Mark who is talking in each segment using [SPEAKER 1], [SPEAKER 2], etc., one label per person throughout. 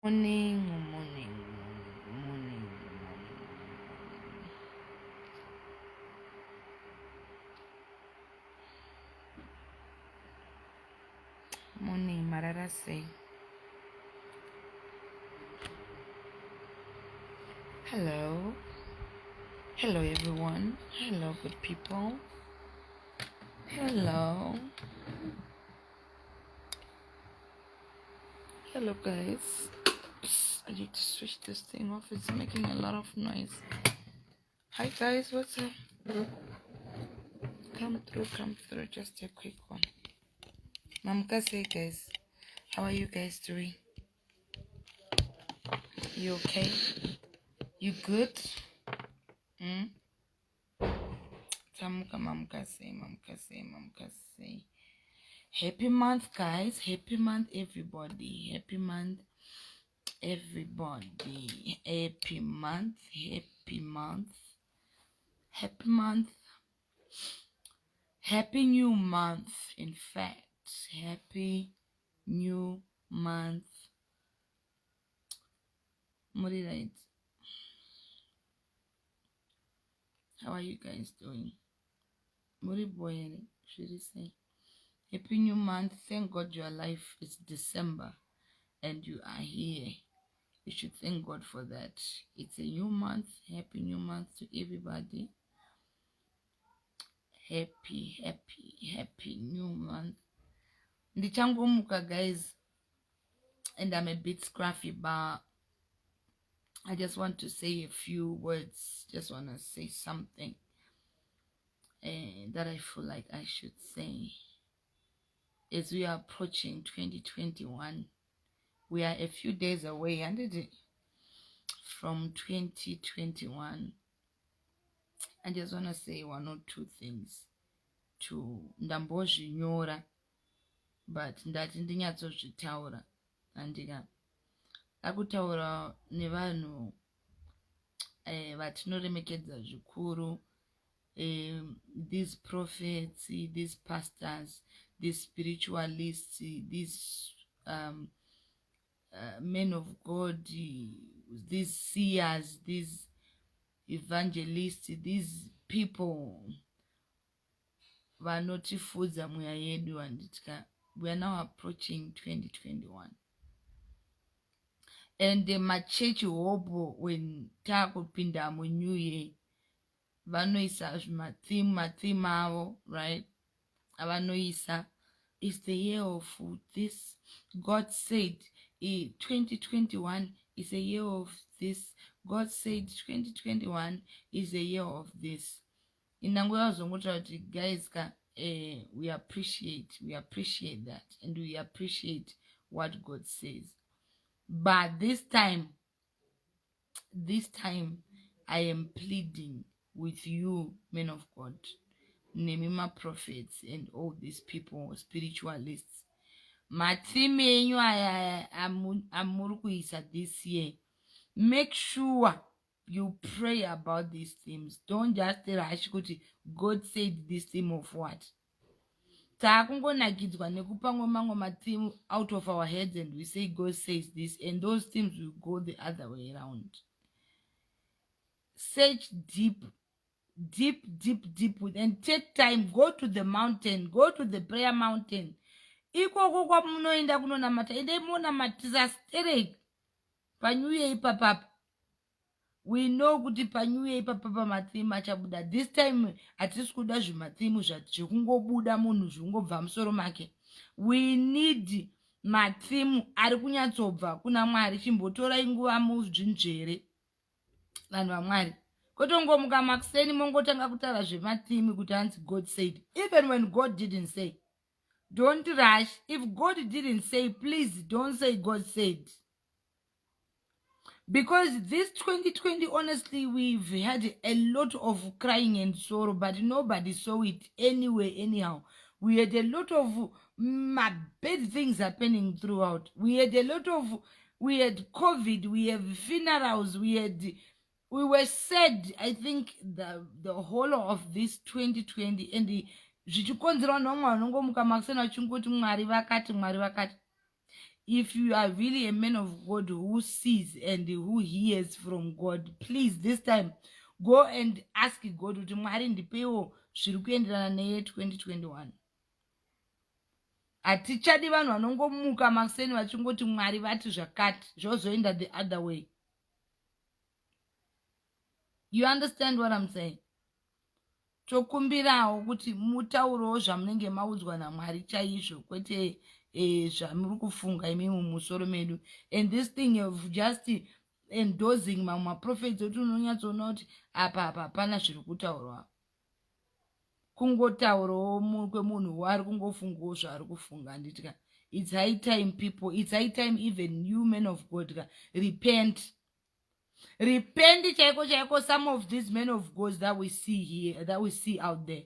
[SPEAKER 1] Morning. Morning, Marara say. Hello. Hello, everyone. Hello, good people. Hello. Hello, guys. Oops, I need to switch this thing off. It's making a lot of noise. Hi, guys. What's up? Come through. Just a quick one. Mamka say, guys. How are you guys doing? You okay? You good? Tamuka, Mamka say. Happy month, guys. Happy month, everybody. Happy month, everybody. Happy month. Happy month. Happy month. Happy new month. In fact, happy new month. Right. How are you guys doing? Boy, should I say? Happy new month. Thank God you're alive. It's December and you are here. You should thank God for that. It's a new month. Happy new month to everybody. Happy new month. Ndichangomuka, guys, and I'm a bit scruffy, but I just want to say a few words. Just want to say something that I feel like I should say. As we are approaching 2021, we are a few days away, from 2021. I just want to say one or two things to ndambozvinyora, but ndati ndinyatsozvitaura andika akutaura nevanhu vatinoremekedza zvikuru, these prophets, these pastors, these spiritualists, these men of God, these seers, these evangelists, these people vanotifudza mweya yedu handitika. We are now approaching 2021. And my church hope when takupinda mu new year vanoisa matheme avo, right? Avanoisa, it's the year of this. God said 2021 is a year of this. God said 2021 is a year of this. Guys, we appreciate that, and we appreciate what God says. But this time I am pleading with you, men of God, Nemima prophets, and all these people, spiritualists. Matheme enyu amurikuisa this year. Make sure you pray about these themes. Don't just rush kuti God said this theme of what. Taakungonakidzwa nekupa mamwe matheme out of our heads and we say God says this, and those themes will go the other way around. Search deep and take time. Go to the mountain, go to the prayer mountain. Ikoko kwamunoenda kunonamata, ende munonamatisa stereki panyuye ipapapa. We know kuti panyuye ipapapa matheme achabuda. This time hatisi kuda zvimatheme zvekungobuda munhu zvingobva musoro make. We need matheme ari kunyatsobva kuna Mwari. Chimbotorai nguva muzvinzvere vanhu vaMwari. Kotongomuka makuseni mongotanga kutaura zvematheme kuti hanzi God said. Even when God didn't say. Don't rush. If God didn't say, please don't say God said. Because this 2020, honestly, we've had a lot of crying and sorrow, but nobody saw it anyway, anyhow. We had a lot of bad things happening throughout. We had COVID, we have funerals, we were sad, I think, the whole of this 2020, and zvichikonzerwa nomwe vanongomuka makusena vachingoti Mwari vakati. if you are really a man of God who sees and who hears from God, please this time go and ask God kuti Mwari ndipeiwo zviri kuenderana neye 2021. Hatichadi vanhu vanongomuka makuseni vachingoti Mwari vati zvakati zvozoenda the other way. You understand what I'm saying? Tokumbirawo kuti mutaurowo zvamunenge maudzwa naMwari chaizvo, kwete zvamuri kufunga imi mumusoro medu. And this thing of just endorsing maprophets kuti unonyatsoona kuti apa hapana zviri kutaurwa. Kungotaurawo kwemunhu wari kungofungawo zvaari kufunga. Handitika it's high time people, it's high time even you men of God repent. Repent chaiko some of these men of God that we see here, that we see out there.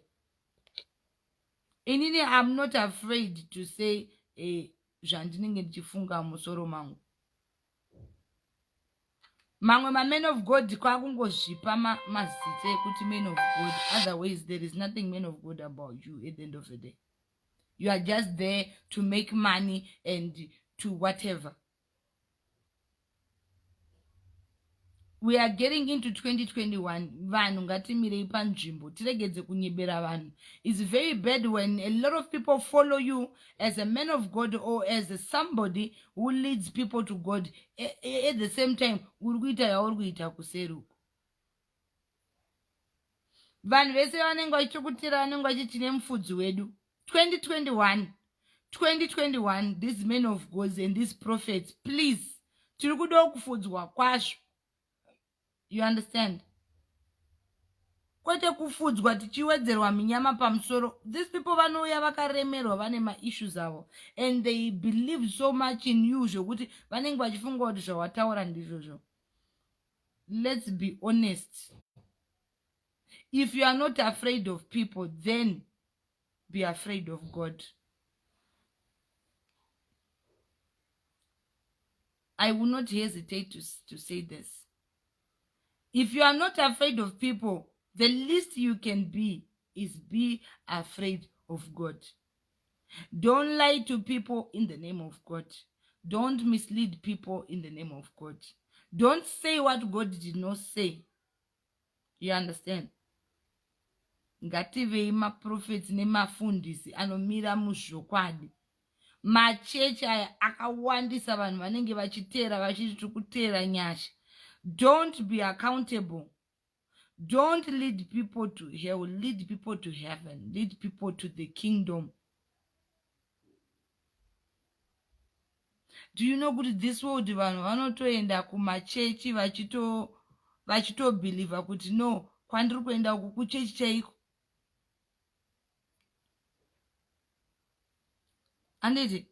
[SPEAKER 1] Inini, I'm not afraid to say zvandinenge ndichifunga musoro mangu. Mamwe men of God kwakungozvipa mazita ekuti men of God. Otherwise there is nothing men of God about you at the end of the day. You are just there to make money and to whatever. We are getting into 2021. Vanhu ngatimirei panzvimbo tiregedze kunyebera vanhu. It's very bad when a lot of people follow you as a man of God or as somebody who leads people to God. At the same time, uri kuita yauri kuita kuseri. Vanhu vese vanenge vachikutira vanenge vachiti nemufudzi wedu. 2021, these men of God and these prophets, please, tiri kuda kufudzwa kwazvo. You understand? Kwete kufudzwa tichiwedzerwa minyama pamusoro. These people vanouya vakaremerwa vane maissues avo, and they believe so much in you zvokuti vanenge vachifunga kuti zvawataura ndizvozvo. Let's be honest. If you are not afraid of people, then be afraid of God. I will not hesitate to say this. If you are not afraid of people, the least you can be is be afraid of God. Don't lie to people in the name of God. Don't mislead people in the name of God. Don't say what God did not say. You understand? Ngativei maprophets nemafundisi anomira muzvokwadi. Machechi aya akawandisa vanhu vanenge vachiteera vachiti tikutera nyasha. Don't be accountable. Don't lead people to hell. Lead people to heaven. Lead people to the kingdom. Do you know kuti this world vanhu vanotoenda kumachechi vachitobhilivha kuti no, kwandiri kuenda uku kuchechi chaiko. Anditi?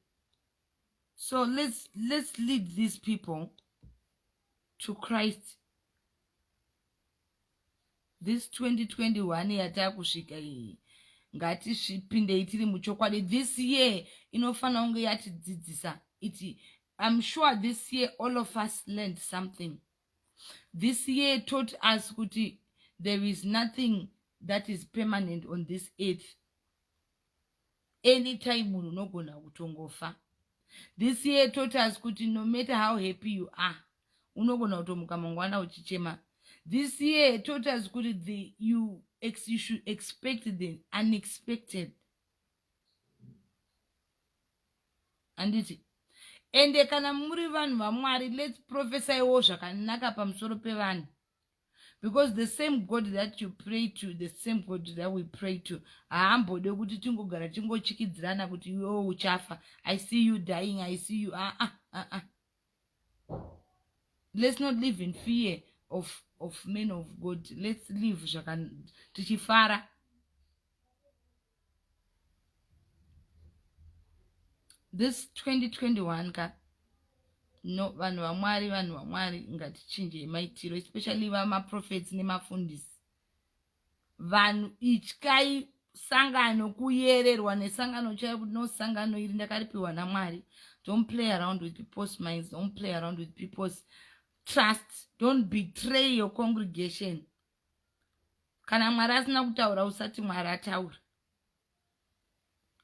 [SPEAKER 1] So let's lead these people to Christ. This 2021 yatakusvika iyi ngatisvipindei tiri muchokwadi. This year inofana kunge yatidzidzisa. I'm sure this year all of us learned something. This year taught us kuti there is nothing that is permanent on this earth. Anytime munhu unogona kutongofa. This year taught us kuti no matter how happy you are, unogona kutomuka mangwana uchichema. This year taught us kuti you should expect the unexpected. Anditi? Ende kana muri vanhu vaMwari, let's prophesy wo zvakanaka pamusoro pevanhu. Because the same God that you pray to, the same God that we pray to, haambode kuti tingogara tingochikidzirana kuti iwe uchafa. I see you dying, I see you. Let's not live in fear of men of God. Let's live tichifara. This 2021 no, vanhu vaMwari ngatichinje maitiro, especially vamaprophets nemafundisi. Vanhu ityayi sangano, kuyererwa nesangano chaiyo kuti no, sangano iri ndakaripiwa naMwari. Don't play around with people's minds. Don't play around with people's trust. Don't betray your congregation. Kana Mwari asina kutaura usati Mwari ataura.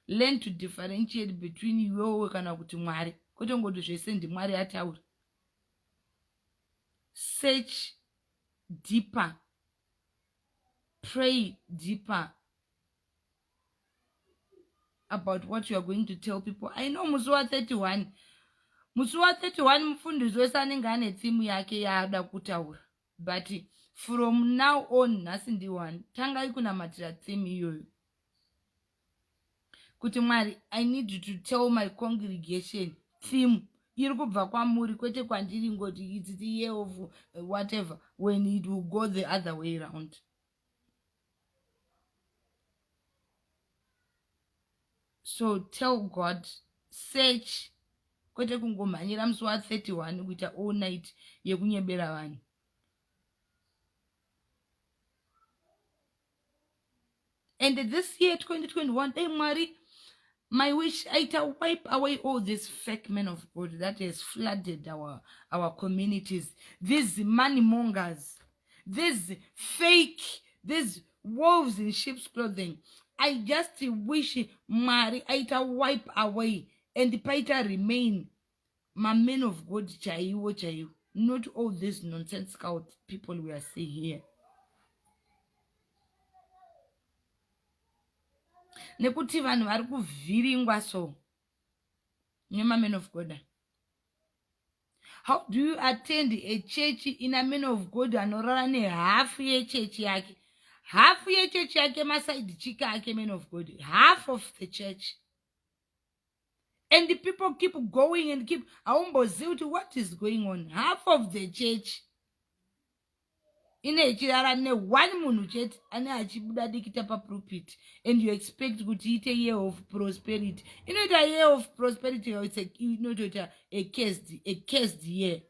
[SPEAKER 1] Learn to differentiate between iwewe kana kuti Mwari. kwete ngoti zvese ndimwari ataura. Search deeper, pray deeper about what you are going to tell people. I know musi wa31 mufundisi wese anenge ane thimu yake yaada kutaura, but from now on nhasi ndi1 tangai kunamatira thimu iyoyo kuti Mwari, I need to tell my congregation theme iri kubva kwamuri, kwete kwandiri ngoti it's the year of whatever, when it will go the other way around. So tell God, search, kwete kungomhanyira musi wa31 kuita all night yekunyebera vanhu. And this year 2021, hey Mwari, my wish I to wipe away all this fake men of God that has flooded our communities, these money mongers, these fake, these wolves in sheep's clothing. I just wish Mary I to wipe away and paita remain my men of God chaiwo, not all these nonsensical people we are seeing here. Nekuti vanhu vari kuvhiringwa so nema men of God. How do you attend a church in a man of God anorara nehafu yechechi yake? Hafu yechechi yake masaidi chika ake men of God. Half of the church. And the people keep going and keep aumboziuti what is going on. Half of the church. Inechirara ne one munhu chete ane achibuda dikita pa pulpit, and you expect kuti ite year of prosperity. Inoita year of prosperity, it's a cursed year.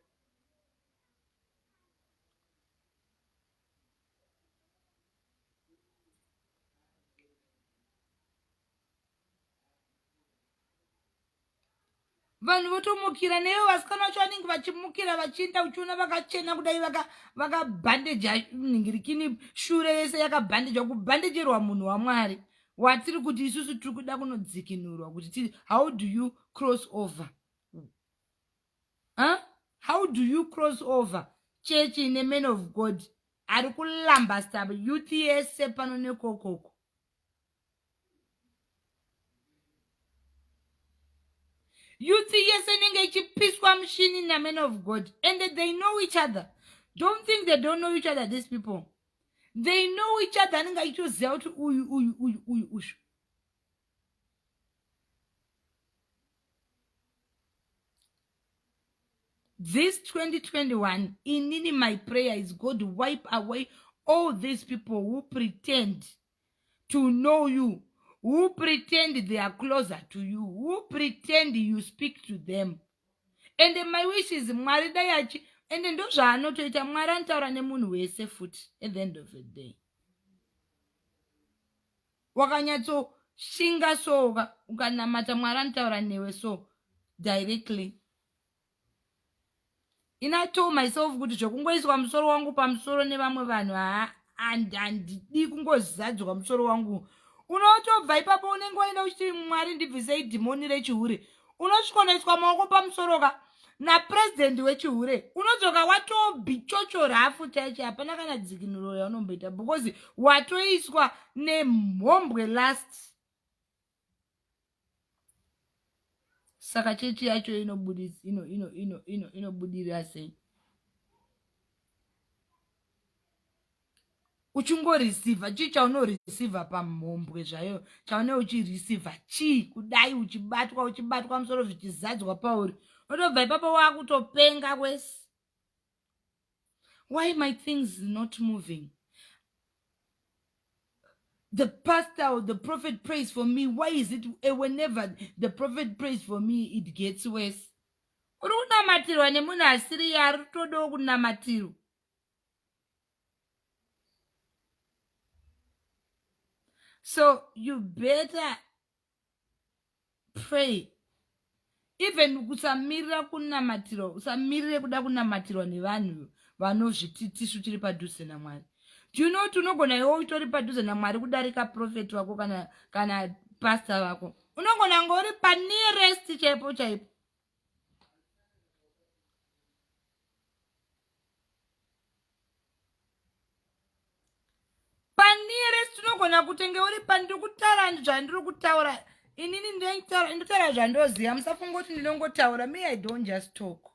[SPEAKER 1] Vanhu votomukira nevo vasikana vacho vanenge vachimukira vachienda uchiona vakachena kudai vakabhandeja ningirikini shure yese yakabhandejwa kubhandejerwa munhu waMwari watiri kuti isusu tiri kuda kunodzikinurwa kuti how do you cross over? How do you cross over church ine men of God ari kulamba staba youth yese pano nekokoko? Youth yes and peaceful machine in a men of God, and they know each other. Don't think they don't know each other, these people. They know each other and I choose out uyu. This 2021, in my prayer is God to wipe away all these people who pretend to know you, who pretend they are closer to you, who pretend you speak to them. And my wish is Mwari dayachi, and then those are not it. Mwari antaura nemunhu wese futi at the end of the day. Wakanyatso shinga so ukanamata Mwari antaura newe so directly. I told myself kuti zvokungoiswa musoro wangu pamusoro nevamwe vanhu handidi kungozadzwa musoro wangu. Unotobva ipapo unenge waenda uchiti Mwari ndibvisei dhimoni rechihure. Unosvika unoiswa maoko pamusoro ka napresident wechihure. Unodzoka watobhichochora hafu chaicho, hapana kana dzikinuro yaunomboita because watoiswa nemhombwe last. Saka chechi yacho inobudira sei? Uchingoreceiva chii chaunoreceiva pamhombwe zvayo, chaune uchireceiva chii kudai uchibatwa musoro zvichizadzwa pauri. Unotobva ipapo wakutopenga kwese. Why my things not moving? The pastor or the prophet prays for me. Why is it whenever the prophet prays for me, it gets worse? Uri kunamatirwa nemunhu asiri yari todawo kunamatirwa. So you better pray. Even kusamirira kunamatirwa, usamirire kuda kunamatirwa nevanhu vanozvititisu tiri padhuze naMwari. Do you know unogona iwe utori padhuze naMwari kudarika prophet wako kana pastor wako? Unogona ngori pa nearest chaipo. unogona kutenge uri pandiri kutaura zvandiri kutaura inini ndinotaura zvandoziva musafunga kuti ndinongotaura me I don't just talk.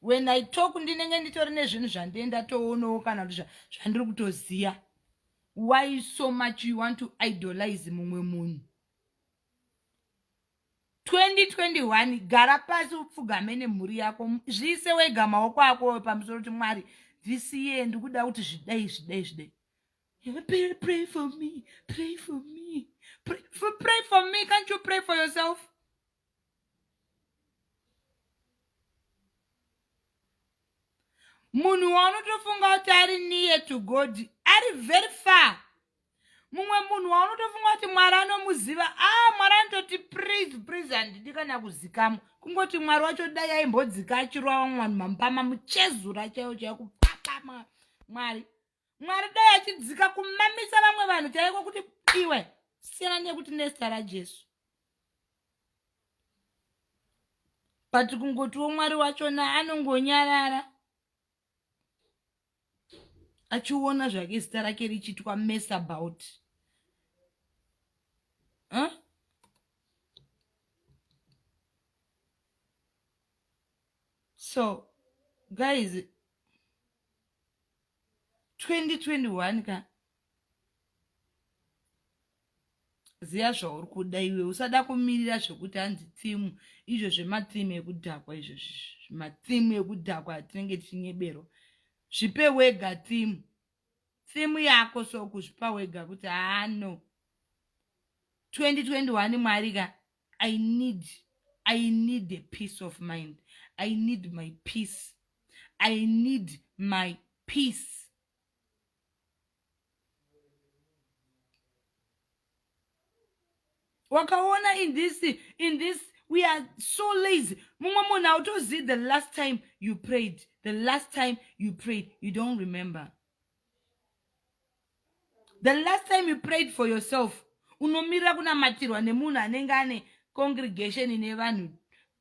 [SPEAKER 1] When I talk ndinenge nditori nezvinhu zvandienda toonawo kana kuti zvandiri kutoziya. Why so much you want to idolize mumwe munhu? 2021 gara pasi upfugame nemhuri yako zviise wega maoko ako pamusoro kuti Mwari this year ndikuda kuti zvidai. Pray for me. Pray for me. Can't you pray for yourself? Munhu waunotofunga kuti ari near to God ari very far. Mumwe munhu waunotofunga kuti Mwari anomuziva Mwari anototi please handidi kana kuzikamo. Kungoti Mwari wacho dai aimbodzika achirova vanhu mamupama muchezura chaiwo kupapa Mwari dai achidzika kumamisa vamwe vanhu chaiko kuti iwe siyana nekuti nezita raJesu. But kungotiwo Mwari wachona anongonyarara achiona zvake zita rake richitwa mess about. So guys, 2021 ka ziya zvauri kuda iwe, usada kumirira zvekuti hanzi thimu izvo zvemathimu ekudhakwa, izvo mathimu ekudhakwa atinenge tichinyeberwa. Zvipe wega thimu yako, so kuzvipa wega kuti no 2021 Mwari ka I need a peace of mind. I need my peace. I need my peace. Wakaona in this we are so lazy. Mumwe now to see the last time you prayed. You don't remember. The last time you prayed for yourself. Unomira kuna matirwa nemunhu anenge ane congregation ine vanhu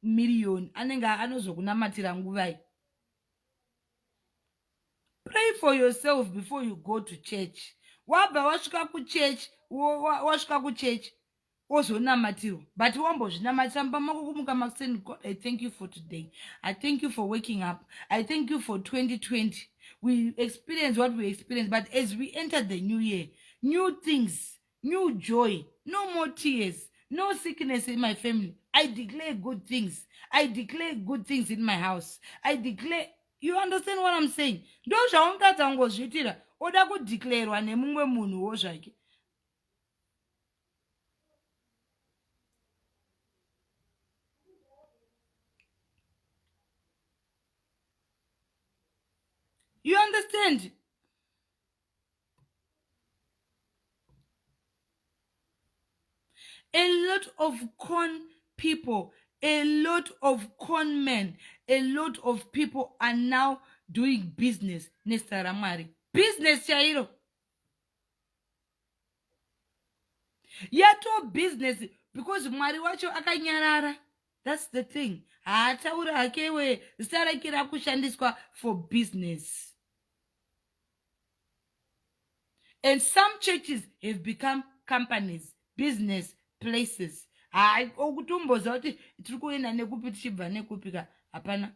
[SPEAKER 1] million anenge anozokunamatira nguvai. Pray for yourself before you go to church. Wabva wasvika kuchurch ozonamatirwa, but wambozvinamatira mumba kumuka makuseni. God, I thank you for today. I thank you for waking up. I thank you for 2020. We experienced what we experienced, but as we enter the new year, new things, new joy, no more tears, no sickness in my family. I declare good things. I declare good things in my house. I declare, you understand what I'm saying? Those are ungozvitira oda kudeclarewa nemumwe munhuwo zvake. You understand? A lot of con people, a lot of con men, a lot of people are now doing business. Nesta Ramari. Business chairo. Yato business because Mwari wacho akanyarara. That's the thing. Ataura hakewe sarakira kushandiswa for business. And some churches have become companies, business places. Okutumboza kuti tiri kuenda nekupi tichibva nekupi hapana.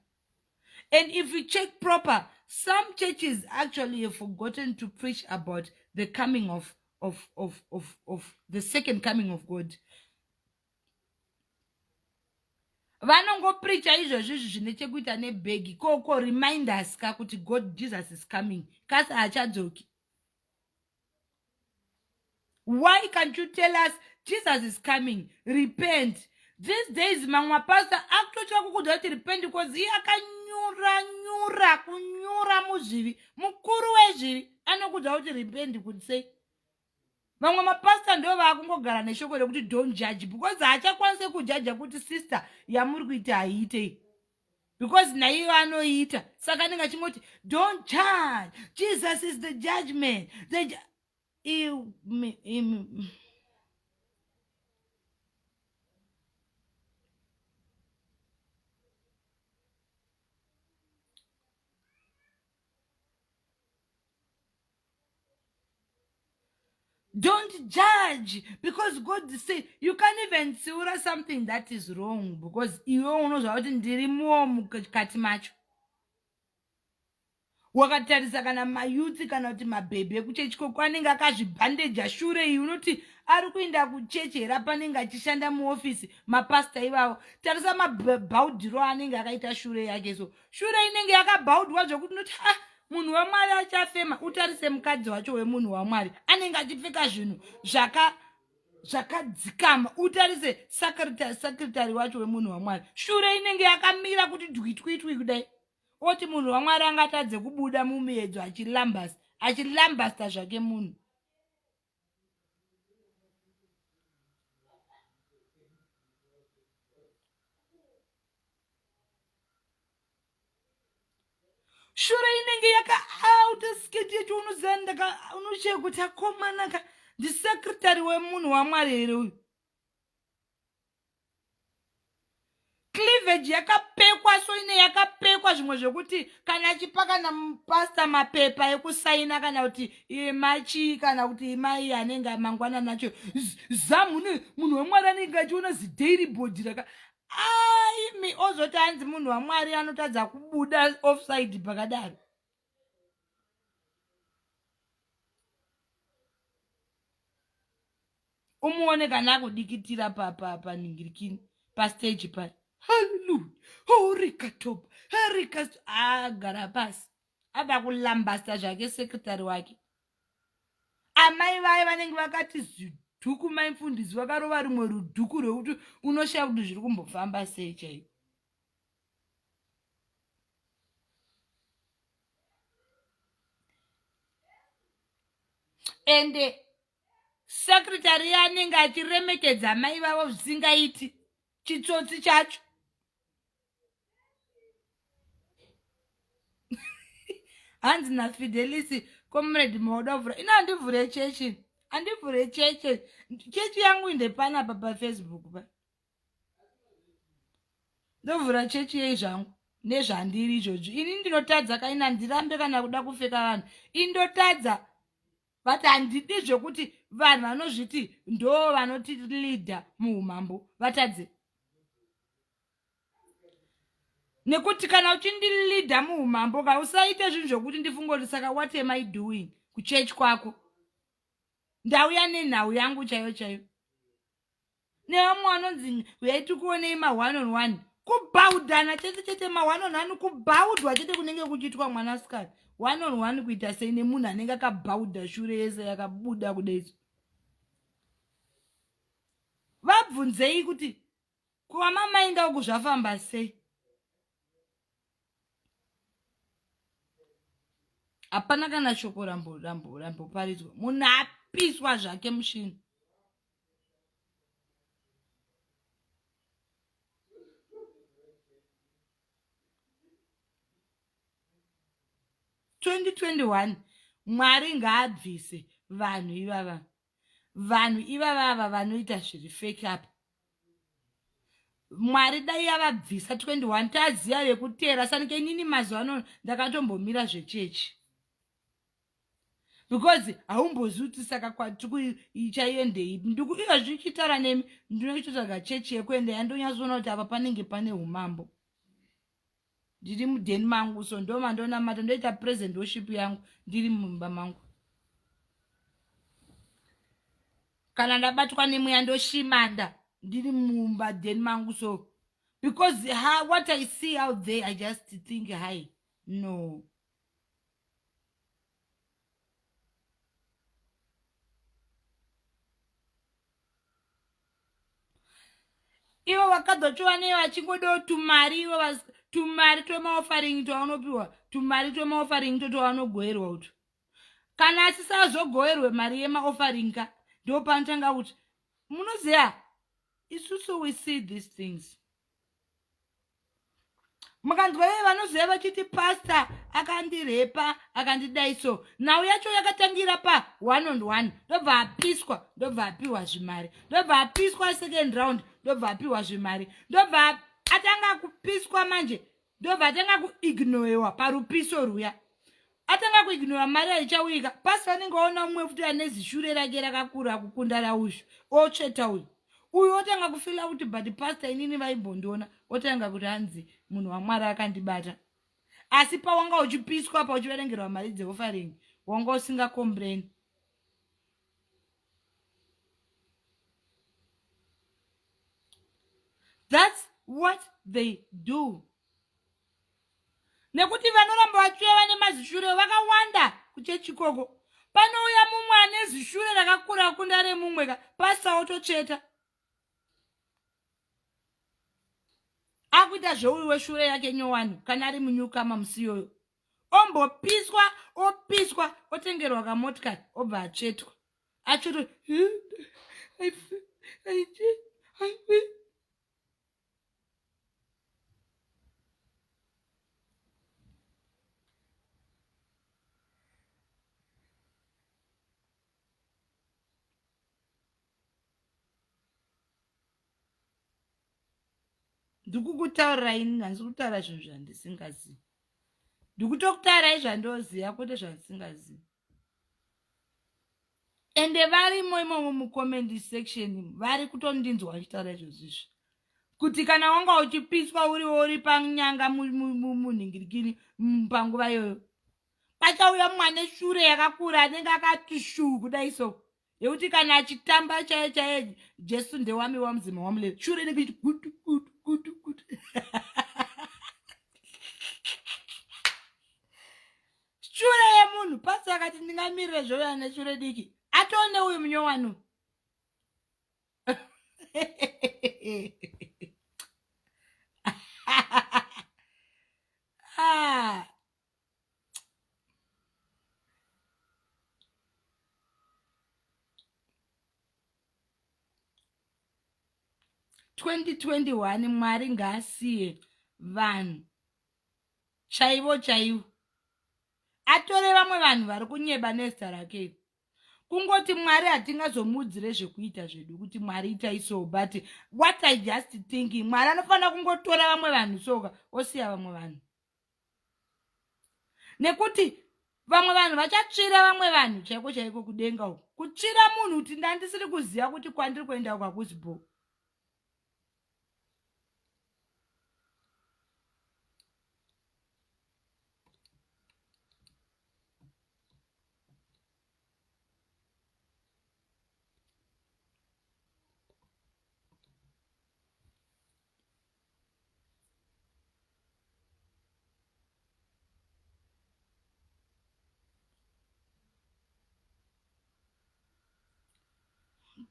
[SPEAKER 1] And if we check proper, some churches actually have forgotten to preach about the coming of the second coming of God. Vanongopreacha izvozvo zvine chekuita nebhegi koko remind us kuti God, Jesus is coming. Kasi hachadzoki. Why can't you tell us Jesus is coming? Repent. These days, mama pastor, actually, repent because he kunyura muzvivi. Mukuru wezvivi. Anokuda repent could say. Mama pastor ndo vakungogara neshoko rekuti don't judge because haachakwanise kujudge kuti sister yamuri kuita aite. Because naiyo anoita. Saka ninga chimoti don't judge. Jesus is the judgment. Don't judge, because God said you can't even tsiura something that is wrong, because iwe unozva kuti ndirimuwo mukati macho. Wakatarisa kana mayuthi kana kuti mabhebhi ekuchechi koko anenge akazvibhandeja shure iyi unoti ari kuenda kuchechi here panenge achishanda muofisi mapasta ivavo. Tarisa mabhaudhiro anenge akaita shure yake. So shure inenge yakabhaudhwa zvokuti unoti munhu wamwari achafema. Utarise mukadzi wacho wemunhu wamwari anenge achipfeka zvinhu zvakadzikama. Utarise sakritari wacho wemunhu wamwari shure inenge yakamira kuti dwitwitwi kudai. Oti munhu wamwari angatadze kubuda mumiedzo achilambasta zvake munhu. Shure inenge yakaauta sketi yacho unozanda unoshaya kuti akomanaka ndisekretari wemunhu wamwari here uyu. Cleavage yakapekwa, so ine yakapekwa zvimwe zvekuti kana achipa kana mupasta mapepa ekusaina kana kuti machi kana kuti mai anenge mangwana nacho zamune munhu wamwari anenge achiona zidaily board raka aimi ozoti anzi munhu wamwari anotadza kubuda offside pakadaro. Umuone kana akudikitira paningirikini pastage pari. Hallelujah. Oh, rikatoba. Agara pasi. Aba kulambasta zvake sekretari wake. Amai vaye vanenge vakati zvidhuku maimfundisi vakarova rumwe rudhuku rwekuti unoshaya kuti zviri kumbofamba sei chaiko. Ende sekretari anenge achiremekedza amai vavo zvisingaiti chitsotsi chacho. Hanzi naFidelisi comrade Maudovra ina andivhure chechi. Andivhure chechi. Chechi yangu inde pana pa Facebook pa. Ndovhura chechi yezvangu nezvandiri izvozvo. Ini ndinotadza kaina ndirambe kana kuda kufeka vanhu. Indotadza but handidi zvokuti vanhu vanozviti ndo vanoti leader muumambo vatadze. Nekuti kana uchindilidha muumambo ka usaite zvinhu zvokuti ndifungoti saka what am I doing kuchechi kwako. Ndauya nenhau yangu chaiyo chaiyo. Nevamwe vanonzi yaiti kuonei ma1 on 1 kubhaudhana chete ma1 on 1 kubhaudhwa chete kunenge kuchiitwa mwanasikana 1 on 1 kuita sei nemunhu anenge akabhaudha shure yese yakabuda kudaiso. Vabvunzei kuti kwamamainda uku zvafamba sei. Hapana kana shoko ramboparidzwa. Munhu apiswa zvake mushini. Mwari ngaabvise vanhu ivava. Vanhu ivava vanoita zviri fake up. Mwari dai yavabvisa 21 taziya vekutera sanike inini mazuva ano ndakatombomira zvechechi. Because haumbozivi kuti saka kwatikuichaendei nduku iyo zvichitaura nemi ndinochitotsvaga chechi yekuenda yandonyatsoona kuti apa panenge pane umambo. Ndiri mudheni mangu so ndo mandonamata ndoita present worship yangu ndiri mumba mangu. Kana ndabatwa nemweya ndoshimanda ndiri mumba dheni mangu so because what I see out there I just think hi no. Ivo vakadzochiwa nei vachingodawo tumari ivo tumari twemaofaring twavanopiwa tumari twemaofaring twavanogoverwa kuti kana asisazogoverwe mari yemaofaring ka ndo panotanga kuti munoziva isusu we see these things. Mukanzwa ive vanoziva vachiti pasta akandirepa akandidai so nhau yacho yakatangira pa 1 on 1 ndobva apiswa ndobva apiwa zvimari ndobva apiswa second round ndobva apiwa zvimari ndobva atanga kupiswa manje ndobva atanga kuignorewa parupiso ruya atanga kuignora mari haichauika. Pastor anenge aona umwe futi ane zishure rake rakakura kukunda rauzhu otsveta uyu otanga kufila kuti but pastor inini vaimbondiona, otanga kuti hanzi munhu waMwari akandibata. Asi pawanga uchipiswa pauchiverengerwa mari dzeofaring wanga usinga complain. That's what they do. Nekuti vanoramba vachiuya vane mazishure vakawanda kuchechi koko. Panouya mumwe ane zishure rakakura kukunda remumwe ka pastor otocheta. Akuita zveuyu weshure yake nyowani kana ari munyukama musi iyoyo. Ombopiswa, opiswa, otengerwa kamotikari, obva atsvetwa. Achoto ndikukutaurira ini handisi kutaura zvinhu zvandisingazivi. Ndikutokutaurai zvandoziva kwete zvandisingazivi. Ende varimo imomo mucomment section vari kutondinzwa ndichitaura izvozvizvi. Kuti kana wanga uchipiswa uri panyanga munhingirikini panguva iyoyo, pachauya mwane shure yakakura anenge akati shuu kudai so, yekuti kana achitamba chaiye chaiye Jesu ndewami wamudzima wamuleva, shure inenge ichiti gudu gudu gudu gudu. Shure yemunhu pastor akati ndingamirire zvoya neshure diki, atone uyu munyowanu. Ah. 2021 Mwari ngaasiye vanhu chaivo chaivo, atore vamwe vanhu vari kunyeba nezita rake. Kungoti Mwari hatingazomuudzire zvekuita zvedu kuti Mwari itai so, but what I just thinking, Mwari anofanira kungotora vamwe vanhu soka osiya vamwe vanhu. Nekuti vamwe vanhu vachatsvira vamwe vanhu chaiko chaiko kudenga uko. Kutsvira munhu kuti ndandisiri kuziva kuti kwandiri kuenda uko hakuzipo.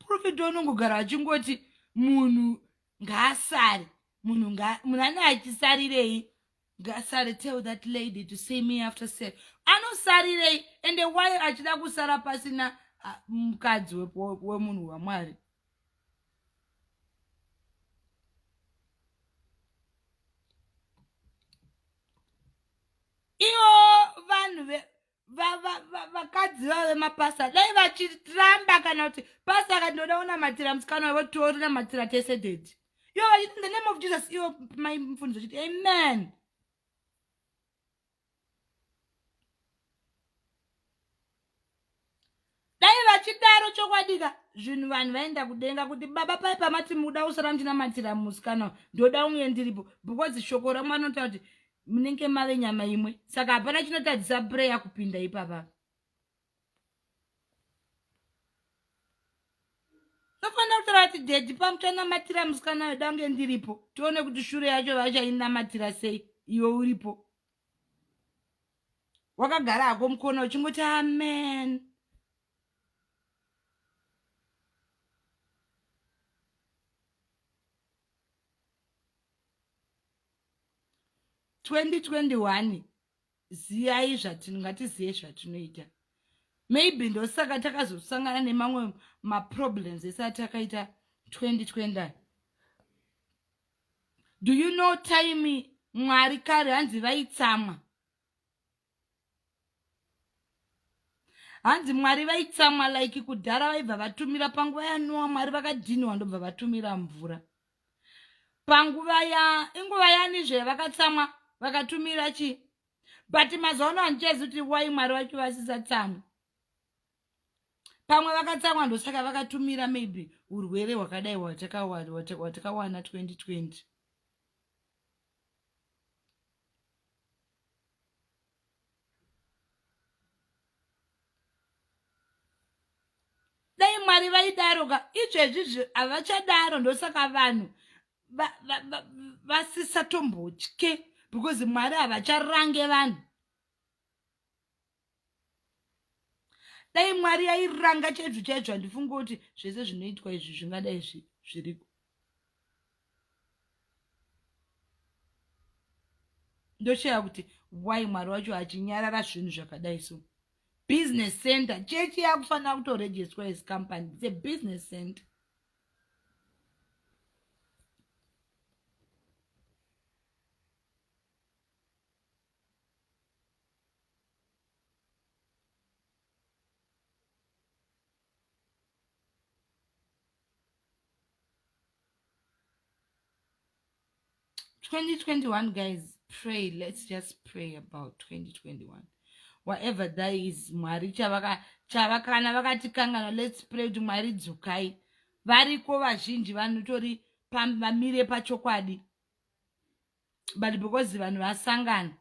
[SPEAKER 1] Profeti unongogara achingoti munhu ngaasare, munhu ane achisarirei ngaasare. Tell that lady to see me after sex. Anosarirei ende why achida kusara pasina mukadzi wemunhu waMwari? Ivo vanhu vakadzi vemapasa dai vachiramba kana kuti pasa akandoda kunamatira musikana wavo tonamatira tese dedi. Ivo vachiti in the name of Jesus, ivo maimufundisa chiti amen. Dai vachidaro chokwadika zvinhu vanhu vaenda kudenga kuti baba pai pamati muda kusara muchinamatira musikana ndoda unge ndiripo, because shoko raMwari rinotaura kuti munenge mave nyama imwe. Saka hapana chinotadzisa prayer kupinda ipapa. Nofanira kutaura kuti dedi pamuchanamatira musikana yoda unge ndiripo, tione kuti shure yacho vachainamatira sei iwe uripo. Wakagara hako mukona uchingoti amen. Ziyai ngatiziye zvatinoita. Maybe ndosaka takazosangana nemamwe maproblems esati takaita 2020. Do you know time Mwari kare hanzi vaitsamwa? Hanzi Mwari vaitsamwa like kudhara vaibva vatumira panguva yaNoa Mwari vakadhinwa ndobva vatumira mvura. Panguva inguva yanizve vakatsamwa vakatumira chi? but mazuva ano handichezi kuti wai Mwari vacho vasisatsamwa. Pamwe vakatsamwa ndosaka vakatumira maybe urwere hwakadai hwatakawana 2020. Dai Mwari vaidaroga, izvezvi havachadaro, ndosaka vanhu vasisatombotye, because Mwari havacharange vanhu. Dai Mwari airanga chaizvo chaizvo, handifunga kuti zvese zvinoitwa izvi zvingadai zviriko. Ndoshaya kuti why Mwari wacho achinyarara zvinhu zvakadai so. Business center, chechi yakufanira kutoregistrwa as company. It's a business center. (2021) guys, pray. Let's just pray about 2021. Whatever that is, Mwari chavakana vakatikangana, let's pray to Mwari dzukai. Variko vazhinji vanotori vamire pachokwadi. But because vanhu vasangana.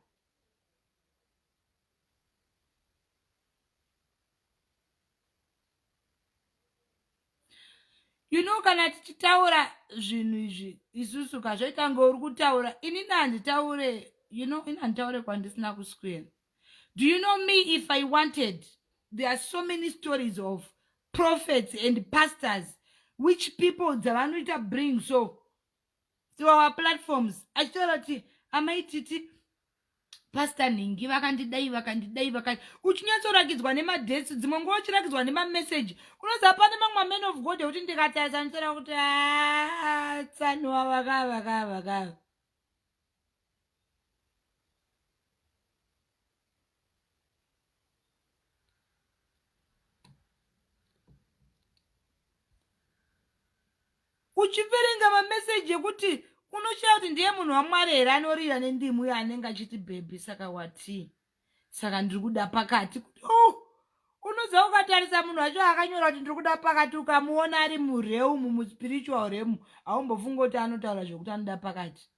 [SPEAKER 1] You know, kana tichitaura zvinhu izvi isusu kazvoita ngauri kutaura inini handitaure, you know, ini handitaure kwandisina kuswera. Do you know me, if I wanted, there are so many stories of prophets and pastors which people dzavanoita bring so to our platforms. Achitaura kuti Mai Tt Pastor Ningi vakandidai uchinyatsorakidzwa nemadhesi, dzimwe nguva uchirakidzwa nemameseji, unoziva pane mamwe men of God ekuti ndikatarisa ndinotaura kuti tsanuwa vakava. Uchiverenga mameseji ekuti unoshaya kuti ndiye munhu waMwari here anorira nendimu uye anenge achiti bhebhi, saka wati, saka ndiri kuda pakati. Unoziva ukatarisa munhu wacho akanyora kuti ndiri kuda pakati, ukamuona ari mureu muspiritual realm, haumbofunga kuti anotaura zvokuti anoda pakati.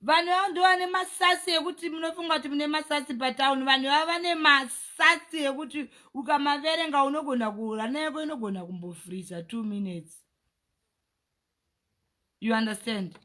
[SPEAKER 1] Vanhu vavo ndo vane masasi ekuti munofunga kuti mune masasi patauni. Vanhu vavo vane masasi ekuti ukamaverenga unogona kurana yako inogona kumbofreeza 2 minutes. You understand?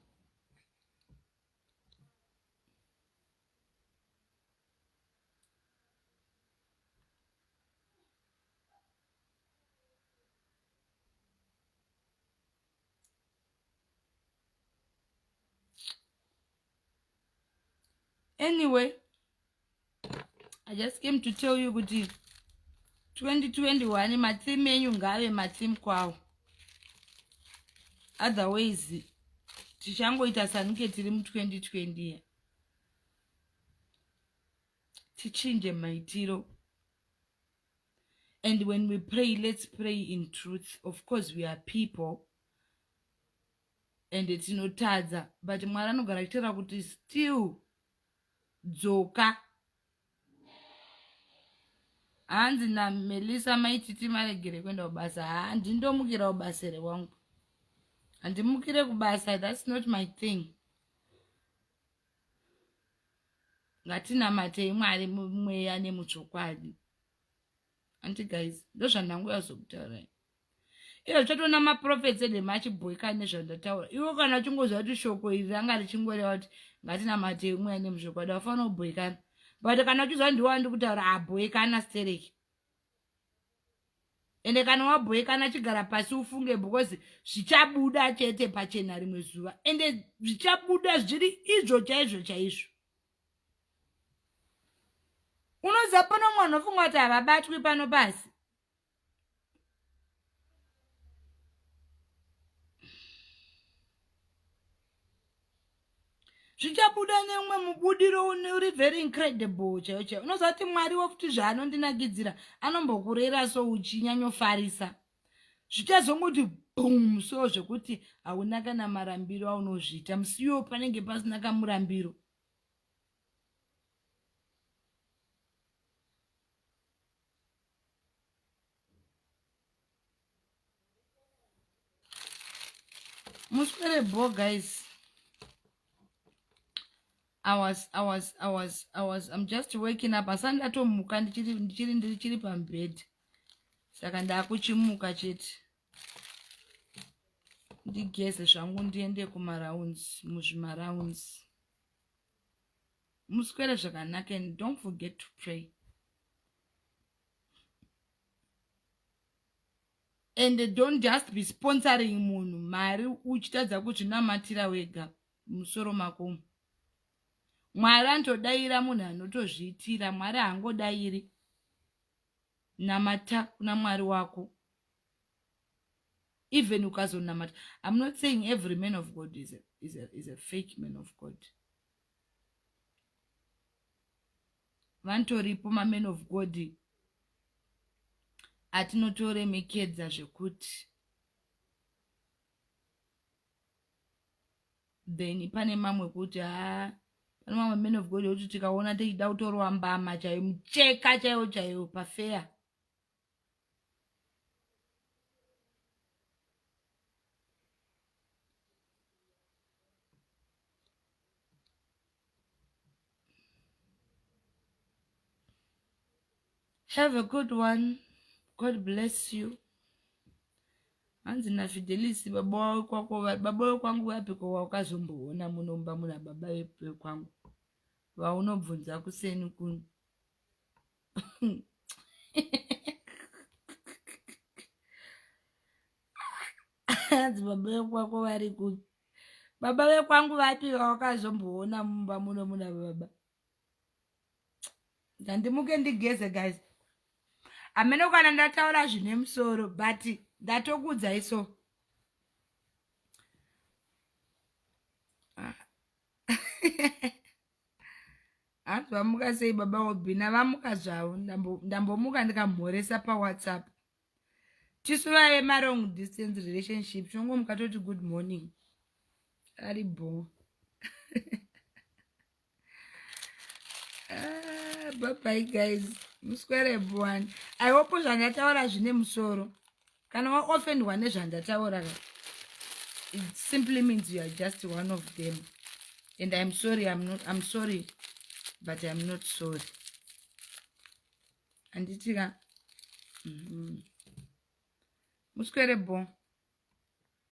[SPEAKER 1] Anyway, I just came to tell you kuti 2021 mateam enyu ngave mateam kwawo. Otherwise, tichangoita sanuke tiri mu2020. Tichinje maitiro. And when we pray, let's pray in truth. Of course, we are people. And it's tinotadza. But Mwari anogara kutaura kuti still dzoka. Hanzi naMelissa Mai Tt maregere kuenda kubasa. Handindomukira kubasere wangu. Handimukire kubasa. That's not my thing. Ngatinamate Mwari mweya nemuchokwadi. Auntie guys, ndozvandanguya zokutaura. Iyo chatona maprophets edemachibhoika nezvandataura. Iwo kana uchingoziva kuti shoko iri ranga richingoreva kuti ngatinamate mweya nemuchokwadi, hafanira kubhoikana. But kana uchiziva ndiwa ndikutaura abhoikana stereki. Ende kana wabhoikana chigara pasi ufunge because zvichabuda chete pachena rimwe zuva. Ende zvichabuda zviri izvo chaizvo. Unoziva pano mwana ufunga kuti havabatwi pano pasi. zvichabuda neumwe mubudiro uri very incredible chaiyo chaiyo. Unozati Mwari wokuti zvaanondinagidzira anombokurera so uchinyanyofarisa. Zvichazongoti boom so zvekuti hauna kana marambiro aunozviita. Musiwo panenge pasina kamurambiro. Musperebo, guys. I'm just waking up. Asandi atomuka ndichiri pambed. Saka ndakuchimuka chete. Ndigeze zvangu ndiende kumaraunds, muzvimaraunds. Muswere zvakanaka and don't forget to pray. And don't just be sponsoring munhu mari uchitadza kuzvinamatira wega musoro mako. Mwari anotodaira munhu anotozviitira. Mwari haangodairi. Namata kuna Mwari wako. Even ukazonamata. I'm not saying every man of God is a fake man of God. Vantoripo men of God atinotoremekedza zvekuti then pane mamwe kuti pane mamwe men of God kuti tikaona tichida kutorwa mbama chaiyo mucheka chaiyo pafeya. Have a good one. God bless you. Hanzi naFidelis baba kwangu wapi kwa wakazomboona munomba muna baba wepe kwangu. Vaunobvunza kuseni kuno. Hanzi baba kwako vari kuno. Baba wekwangu wapi wakazomboona mumba muno muna baba. Ndandimuke ndigeze, guys. Ameno kana ndataura zvine musoro but ndatokudza iso. Hanzi vamuka sei baba wobhina vamuka zvavo. Ndambomuka ndikamhoresa paWhatsApp. Tisuva yemarong distance relationship. Shongomuka toti good morning. Ari bo. Bye bye, guys. Muswere bwan. I hope zvandataura zvine musoro. Kana waofendwa nezvandataura, it simply means you are just one of them. And I'm sorry, I'm sorry, but I'm not sorry. Anditika. Muswere bon.